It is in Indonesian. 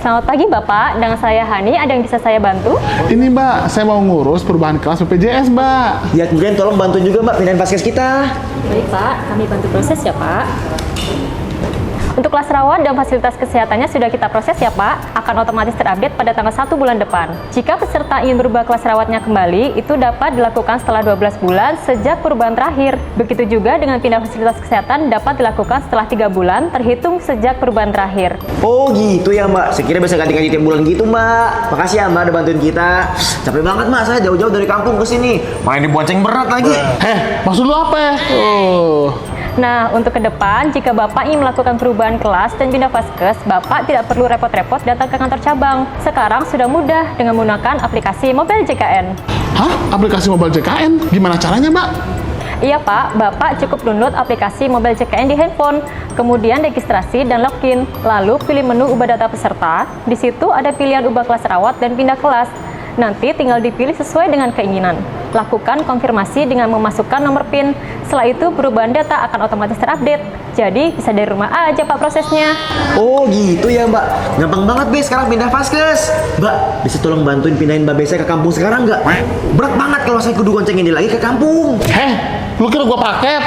Selamat pagi Bapak, dengan saya Hani, ada yang bisa saya bantu? Ini Mbak, saya mau ngurus perubahan kelas BPJS Mbak. Ya kemudian tolong bantu juga Mbak pindahin vaskes kita. Baik Pak, kami bantu proses ya Pak. Untuk kelas rawat dan fasilitas kesehatannya sudah kita proses ya Pak, akan otomatis terupdate pada tanggal 1 bulan depan. Jika peserta ingin berubah kelas rawatnya kembali, itu dapat dilakukan setelah 12 bulan sejak perubahan terakhir. Begitu juga dengan pindah fasilitas kesehatan dapat dilakukan setelah 3 bulan terhitung sejak perubahan terakhir. Oh gitu ya Mbak, saya kira bisa ganti-ganti tiap bulan gitu Mbak. Makasih ya Mbak udah bantuin kita. Capek banget Mbak, saya jauh-jauh dari kampung ke sini. Main dibonceng berat lagi. Maksud lu apa? Nah, untuk ke depan, jika Bapak ingin melakukan perubahan kelas dan pindah vaskes, Bapak tidak perlu repot-repot datang ke kantor cabang. Sekarang sudah mudah dengan menggunakan aplikasi Mobile JKN. Hah? Aplikasi Mobile JKN? Gimana caranya Mbak? Iya Pak, Bapak cukup download aplikasi Mobile JKN di handphone, kemudian registrasi dan login, lalu pilih menu ubah data peserta. Di situ ada pilihan ubah kelas rawat dan pindah kelas. Nanti tinggal dipilih sesuai dengan keinginan. Lakukan konfirmasi dengan memasukkan nomor PIN. Setelah itu perubahan data akan otomatis terupdate. Jadi bisa dari rumah aja Pak prosesnya. Oh gitu ya Mbak, gampang banget Be sekarang pindah vaskes. Mbak, bisa tolong bantuin pindahin Mbak Be saya ke kampung sekarang nggak? Berat banget kalau saya kudu goncengin dia lagi ke kampung. Lu kira gua paket?